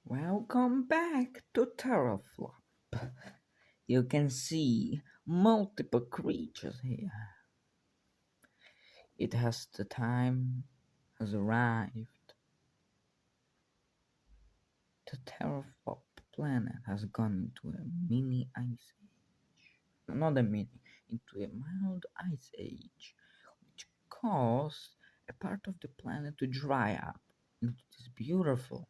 Welcome back to Terraflop. You can see multiple creatures here. The time has arrived. The Terraflop planet has gone into a mini ice age. Not a mini, into a mild ice age, which caused a part of the planet to dry up into this beautiful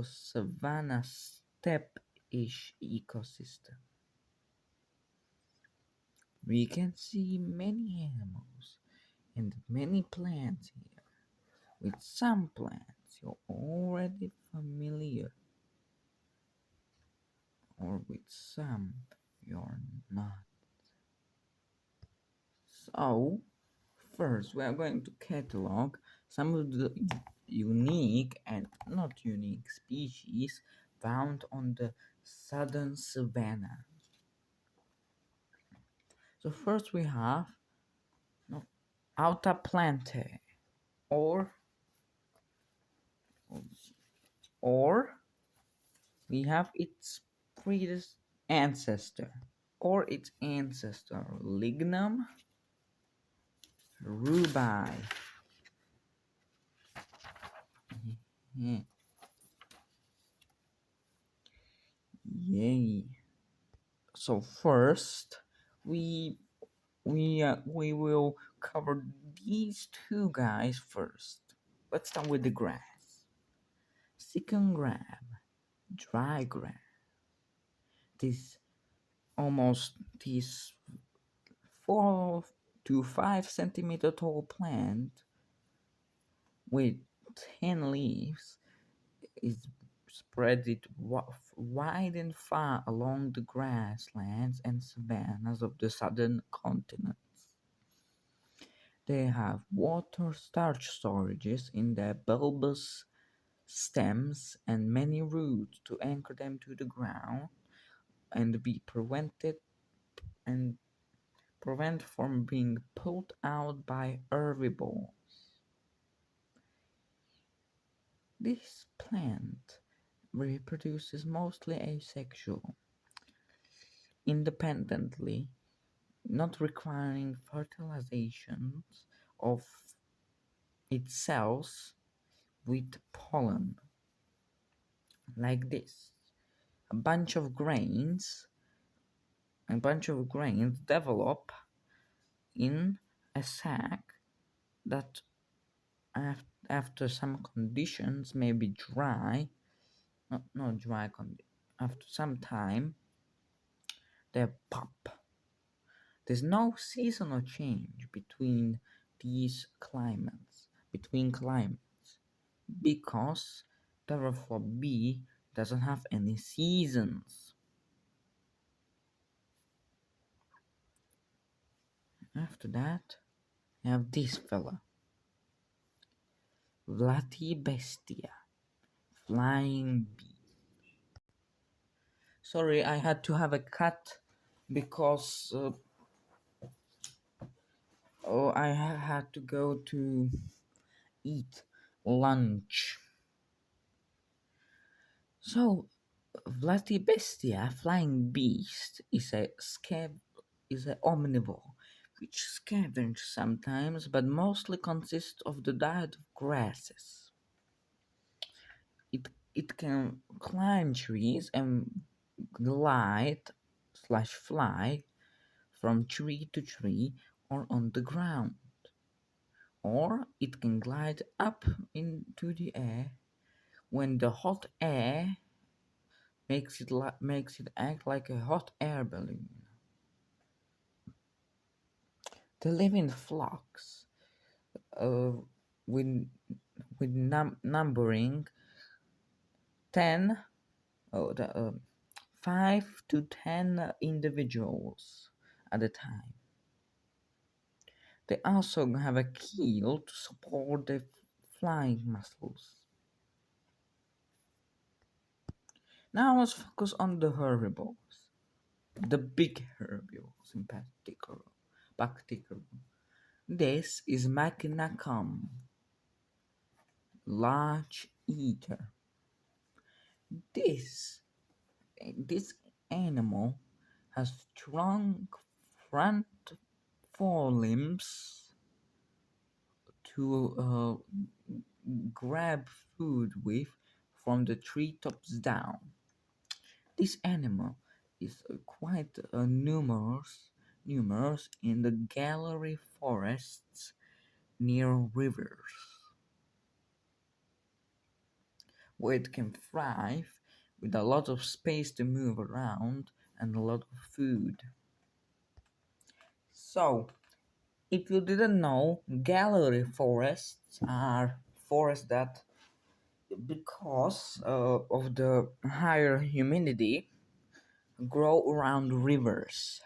savanna steppe-ish ecosystem. We can see many animals and many plants here. With some plants you're already familiar, or with some you're not. So, first we are going to catalog some of the unique and not unique species found on the southern savanna. So first we have Alta Plante, or or we have its ancestor Lignum rubi. Yay. So first we will cover these two guys first. Let's start with the grass. Second grab, dry grass. This this 4 to 5 centimeter tall plant with 10 leaves is spread it wide and far along the grasslands and savannas of the southern continents. They have water starch storages in their bulbous stems and many roots to anchor them to the ground and prevent from being pulled out by herbivores. This plant reproduces mostly asexual, independently, not requiring fertilization of its cells with pollen. Like this, a bunch of grains develop in a sac that after some conditions may be dry, not dry after some time they pop. There's no seasonal change between climates because Terraform B doesn't have any seasons. After that, you have this fella, Vlatibestia, flying bee. Sorry, I had to have a cut because I had to go to eat lunch. So, Vlatibestia, flying beast, is an omnivore which scavenges sometimes, but mostly consists of the diet of grasses. It can climb trees and glide/fly from tree to tree or on the ground, or it can glide up into the air when the hot air makes it act like a hot air balloon. They live in flocks, with numbering 5 to 10 individuals at a time. They also have a keel to support their flying muscles. Now let's focus on the herbivores, the big herbivores in particular. This is Machinacum, large eater. This this animal has strong front forelimbs to grab food with from the treetops down. This animal is quite numerous in the gallery forests near rivers, where it can thrive with a lot of space to move around and a lot of food. So, if you didn't know, gallery forests are forests that, because of the higher humidity, grow around rivers.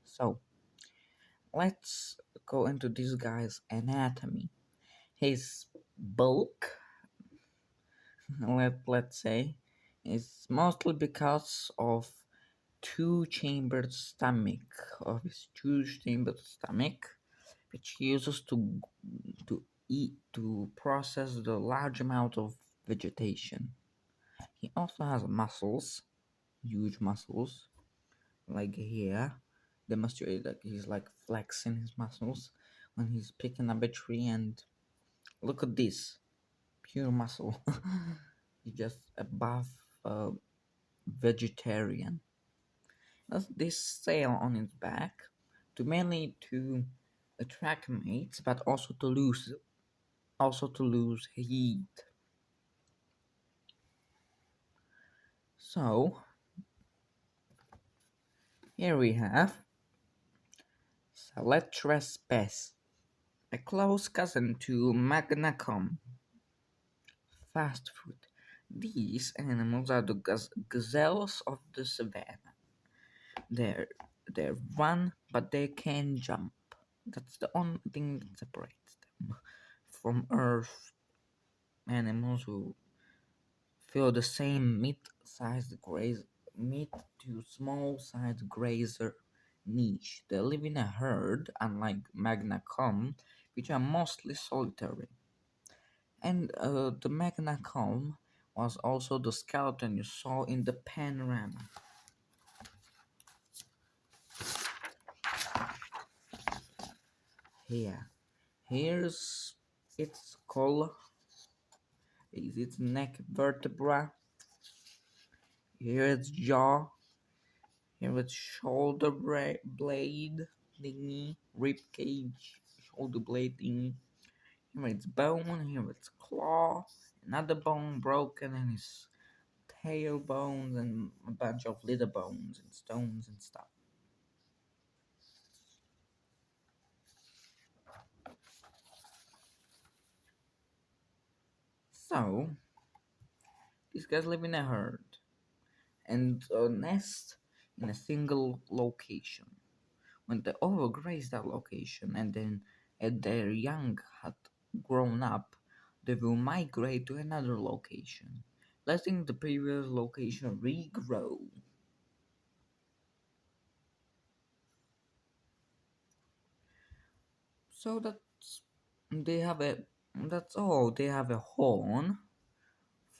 So, let's go into this guy's anatomy. His bulk, let's say, is mostly because of two-chambered stomach, which he uses to eat to process the large amount of vegetation. He also has muscles, huge muscles, like here. Demonstrate that he's like flexing his muscles when he's picking up a tree, and look at this pure muscle. He's just above vegetarian. Has this sail on its back to mainly to attract mates, but also to lose heat. So here we have Saletras pes, a close cousin to Magnacom. Fast food. These animals are the gazelles of the savannah. They're they run, but they can jump. That's the only thing that separates them from Earth animals who fill the same mid to small-sized grazer niche. They live in a herd, unlike Magna Cum, which are mostly solitary. And the Magna Cum was also the skeleton you saw in the panorama. Here, here's its skull, is its neck vertebra, here its jaw, here its shoulder blade thingy, rib cage, shoulder blade thingy. Here its bone, here its claw, another bone broken, and his tail bones, and a bunch of little bones and stones and stuff. So, these guys live in a herd and nest in a single location. When they overgraze that location and then as their young had grown up, they will migrate to another location, letting the previous location regrow. So they have a that's all. They have a horn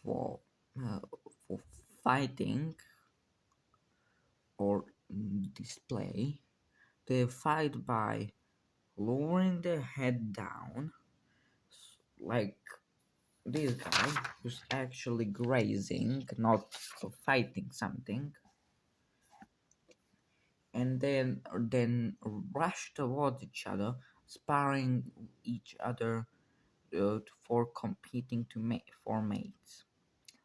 for uh, for fighting or display. They fight by lowering their head down, like this guy who's actually grazing, not fighting something, and then rush towards each other, sparring each other for competing for mates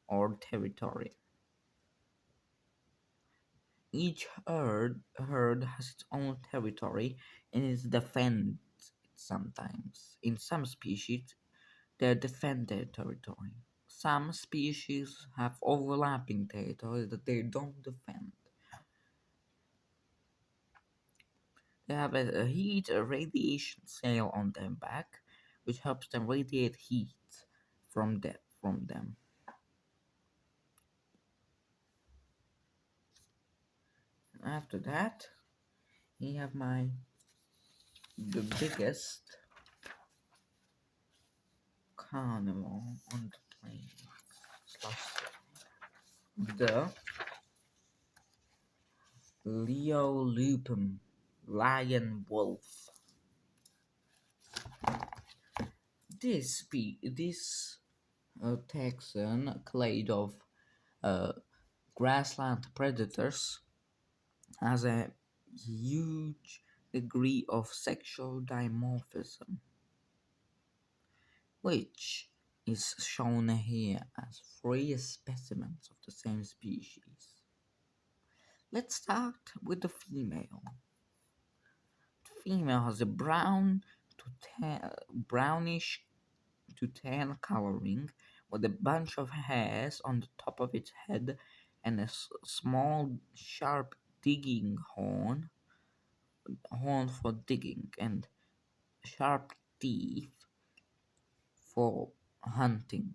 or territory. Each herd has its own territory and is defended sometimes. In some species, they defend their territory. Some species have overlapping territory that they don't defend. They have a heat radiation sail on their back, which helps them radiate heat from them. After that, we have the biggest carnival on the planet. the Leolupum lion wolf. This taxon clade of uh, grassland predators has a huge degree of sexual dimorphism, which is shown here as three specimens of the same species. Let's start with the female. The female has a brownish to tan coloring with a bunch of hairs on the top of its head and a small sharp digging horn for digging, and sharp teeth for hunting,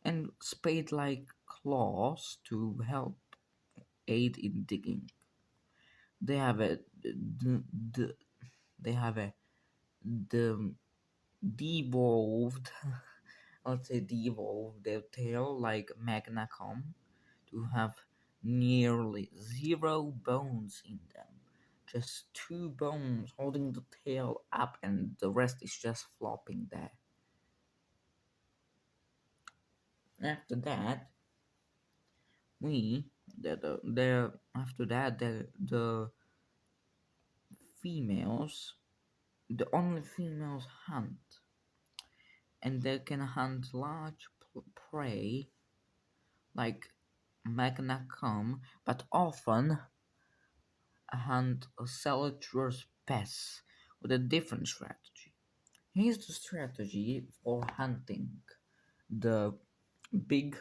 and spade-like claws to help aid in digging. They have a they have a the devolved let's say devolved their tail like magnacom to have nearly zero bones in them. Just two bones holding the tail up, and the rest is just flopping there. After that, we the after that the females, the only females hunt, and they can hunt large prey like magnacom, but often hunt saltwater pests with a different strategy. Here's the strategy for hunting the big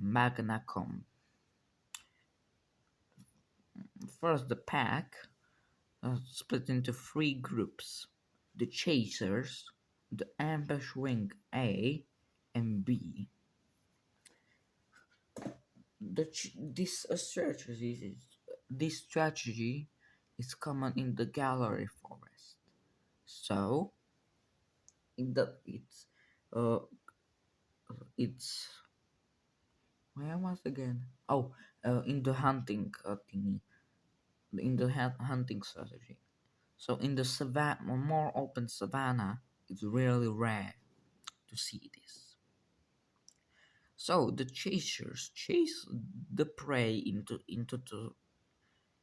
magnacom. First, the pack split into three groups: the chasers, the ambush wing A and B. This strategy is common in the gallery forest. So, in the uh it's where was again? Oh, in the hunting thingy, in the hunting strategy. So in the savannah, more open savanna, it's really rare to see this. So the chasers chase the prey into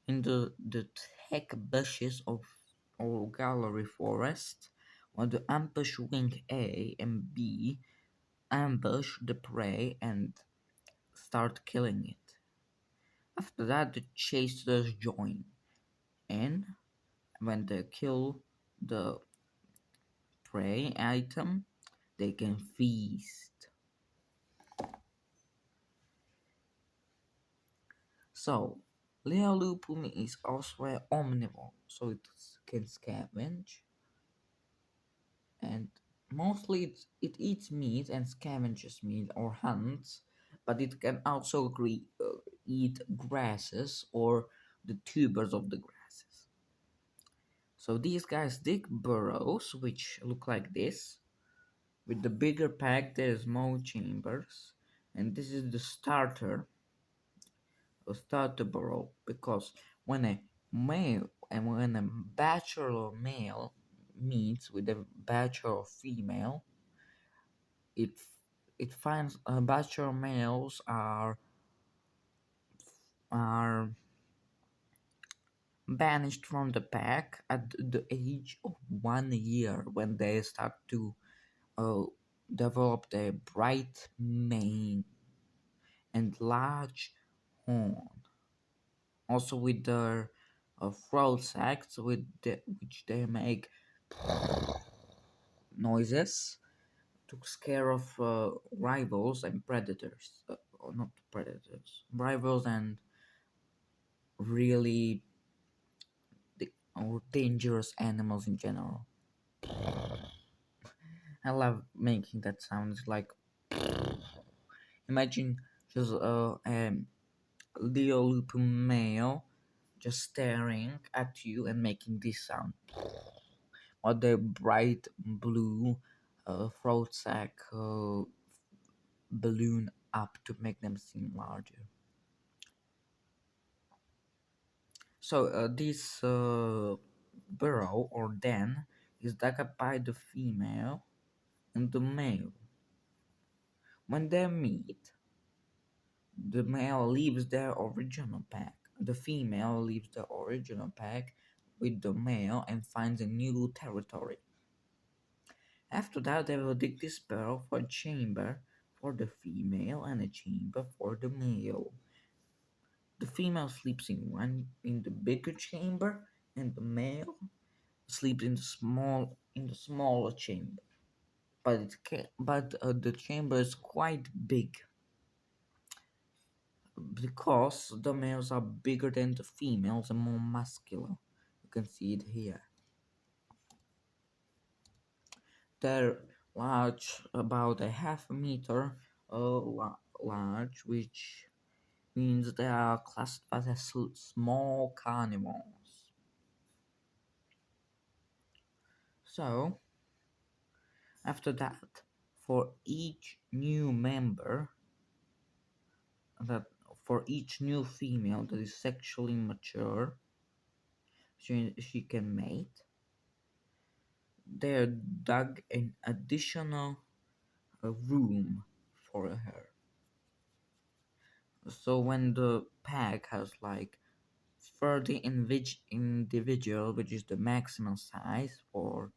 the thick bushes of or gallery forest, while the ambush wing A and B ambush the prey and start killing it. After that, the chasers join, and when they kill the prey item, they can feast. So, Leolupum is also an omnivore, so it can scavenge, and mostly it eats meat and scavenges meat or hunts, but it can also eat grasses or the tubers of the grasses. So these guys dig burrows which look like this. With the bigger pack there's more chambers, and this is the starter burrow, because when a when a bachelor male meets with a bachelor female, it it finds bachelor males are banished from the pack at the age of 1 year, when they start to uh, develop their bright mane and large horn. Also with their throat sacs which they make noises to scare off rivals and predators. Or not predators, rivals and really or dangerous animals in general. I love making that sound. It's like imagine just Leolupum male just staring at you and making this sound, or the bright blue throat sac balloon up to make them seem larger. So this burrow or den is dug up by the female and the male. When they meet, the male leaves their original pack. The female leaves the original pack with the male and finds a new territory. After that, they will dig this burrow for a chamber for the female and a chamber for the male. The female sleeps in the bigger chamber, and the male sleeps in the smaller chamber. But the chamber is quite big because the males are bigger than the females and more muscular. You can see it here. They're large, about a half a meter large, which means they are classified as small carnivores. So, after that, for each new member, that for each new female that is sexually mature, she can mate. They're dug an additional room for her. So when the pack has like 30 individual, which is the maximum size for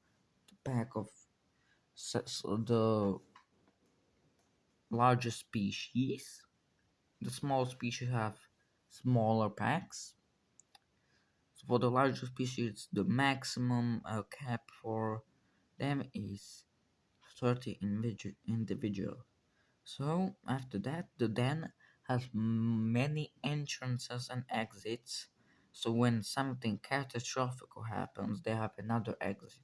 the pack of the larger species, the small species have smaller packs. So for the larger species, the maximum cap for them is 30 individual. So after that, the den has many entrances and exits. So when something catastrophic happens, they have another exit.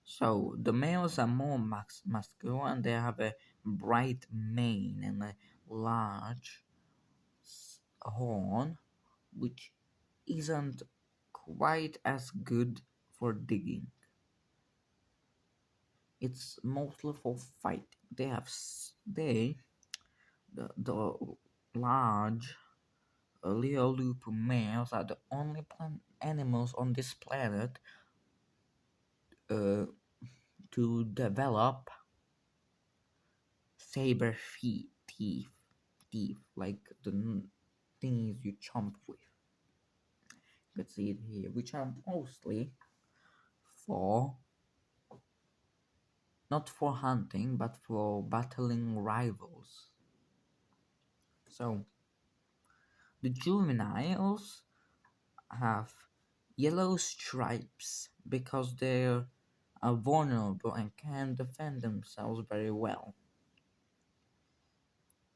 So the males are more muscular and they have a bright mane and a large horn, which isn't quite as good for digging. It's mostly for fighting. The large Leolup males are the only animals on this planet uh, to develop saber teeth, like the things you chomp with. You can see it here, which are mostly for not for hunting but for battling rivals. So the juveniles have yellow stripes because they are vulnerable and can defend themselves very well.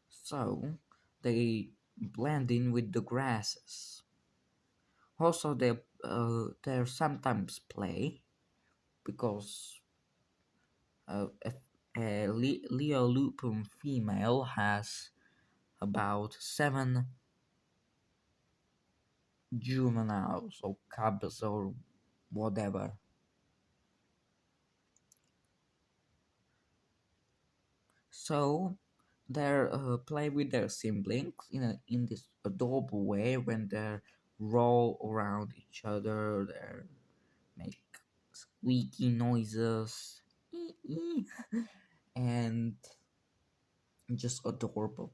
So they blend in with the grasses. Also, they sometimes play because a Leolupum female has about 7 juveniles or cubs or whatever. So they play with their siblings in this adorable way when they roll around each other. They make squeaky noises and just adorable.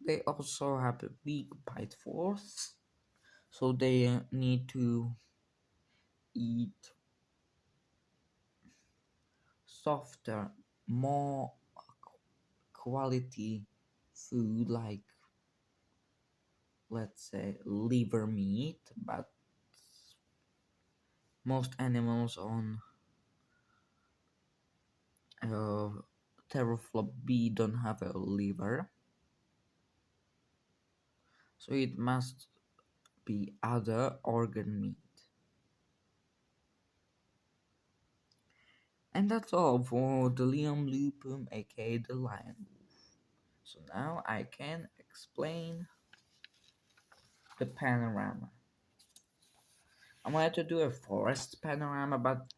They also have a weak bite force, so they need to eat softer, more quality food like, let's say, liver meat, but most animals on uh, teraflop B don't have a liver, so it must be other organ meat. And that's all for the Liam Lupum, aka the lion wolf. So now I can explain the panorama. I wanted to do a forest panorama, but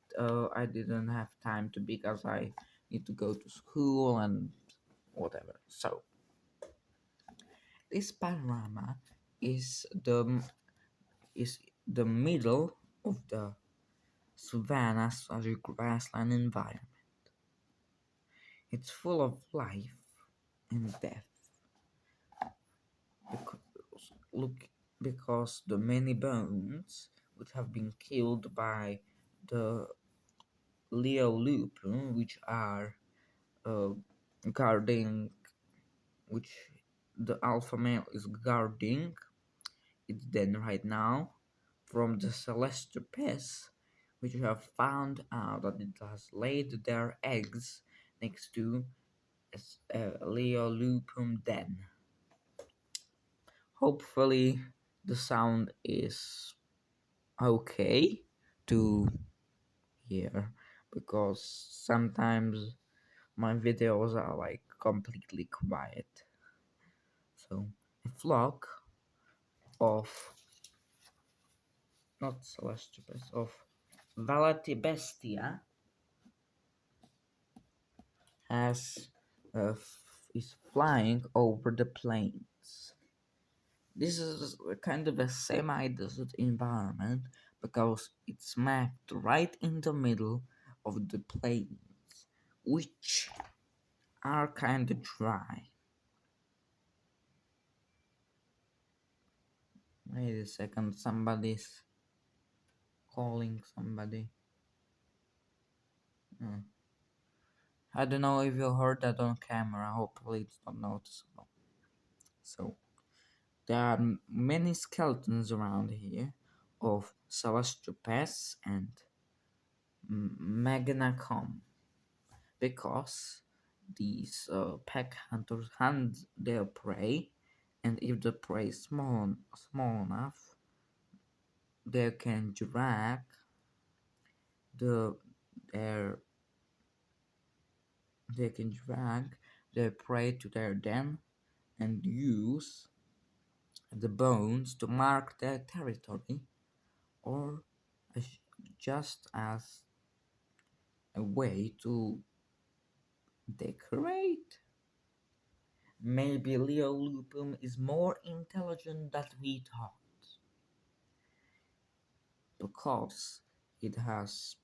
I didn't have time to because I need to go to school and whatever. So this panorama is is the middle of the savanna sorry grassland environment. It's full of life and death because look because the many bones which have been killed by the Leolupum, which are uh, guarding, which the alpha male is guarding its den right now from the celestial pest, which we have found out that it has laid their eggs next to a Leolupum den. Hopefully, the sound is okay to hear because sometimes my videos are like completely quiet. So, a flock of not celestials of Valatibestia has is flying over the plains. This is a kind of a semi-desert environment because it's smacked right in the middle of the plains, which are kind of dry. Wait a second, somebody's calling somebody. Hmm. I don't know if you heard that on camera. Hopefully, it's not noticeable. So, there are many skeletons around here of Celestropes and Magnacom because these pack hunters hunt their prey, and if the prey is small enough, they can drag the their they can drag their prey to their den and use the bones to mark their territory or as- just as a way to decorate. Maybe Leolupum is more intelligent than we thought because it has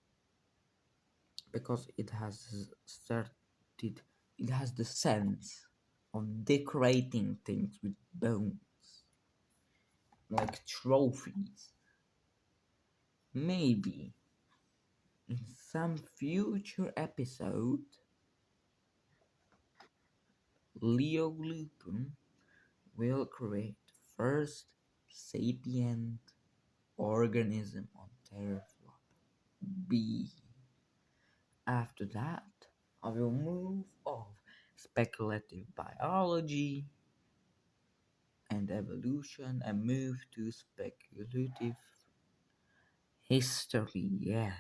it has started it has the sense of decorating things with bones like trophies. Maybe in some future episode Leolupum will create first sapient organism on teraflop B. After that, I will move off speculative biology and evolution and move to speculative history. Yeah,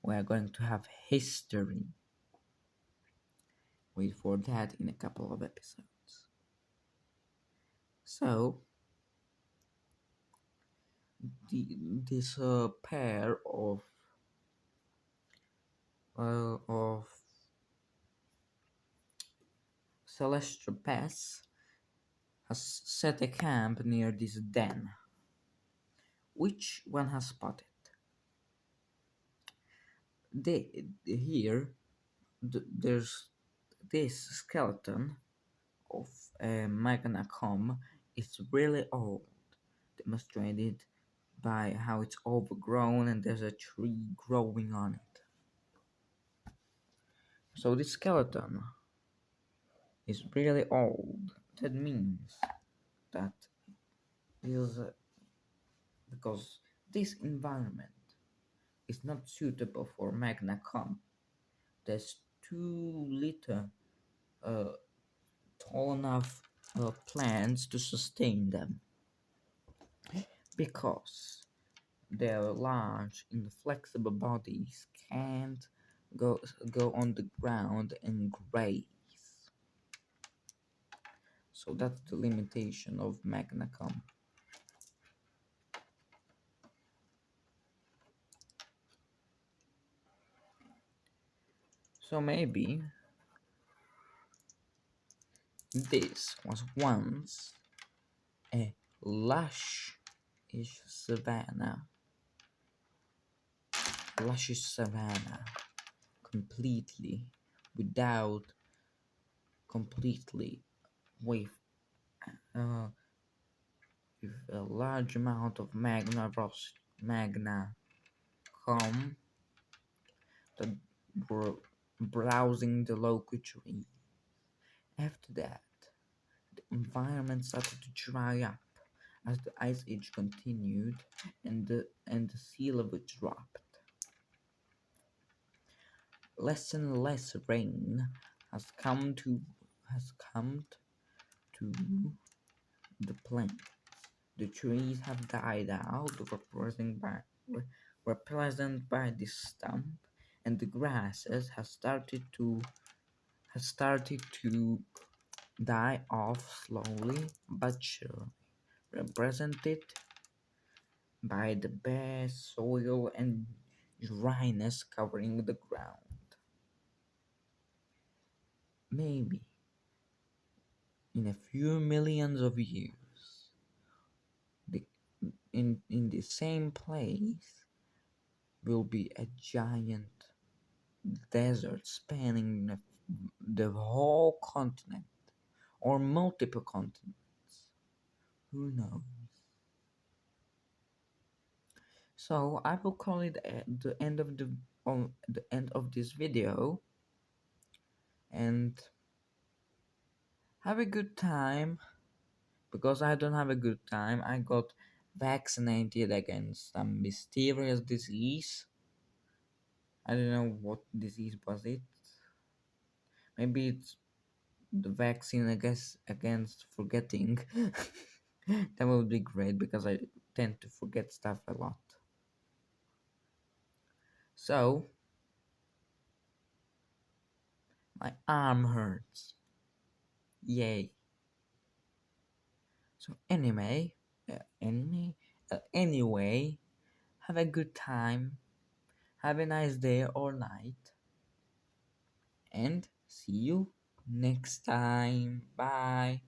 we're going to have history. Wait for that in a couple of episodes. So, this pair of celestial pests has set a camp near this den, which one has spotted. Here, there's this skeleton of a Magnacom is really old, demonstrated by how it's overgrown and there's a tree growing on it. So this skeleton is really old. That means that is because this environment is not suitable for Magnacom. There's too little uh, tall enough plants to sustain them because their large inflexible bodies can't go on the ground and graze. So that's the limitation of Magnacom. So maybe this was once a lush-ish savanna, luscious savanna, completely, without, completely, with, uh, with a large amount of magna come that were browsing the local tree. After that, the environment started to dry up as the ice age continued and the sea level dropped. Less and less rain has come to to the plants. The trees have died out, represented by this stump, and the grasses has started to die off slowly but surely, represented by the bare soil and dryness covering the ground. Maybe in a few millions of years, the, in the same place will be a giant desert spanning the whole continent or multiple continents. Who knows? So I will call it the end of this video, and have a good time, because I don't have a good time. I got vaccinated against some mysterious disease. I don't know what disease was it. Maybe it's the vaccine, I guess, against forgetting. That would be great because I tend to forget stuff a lot. So my arm hurts. Yay. So anyway, have a good time. Have a nice day or night. And see you next time. Bye.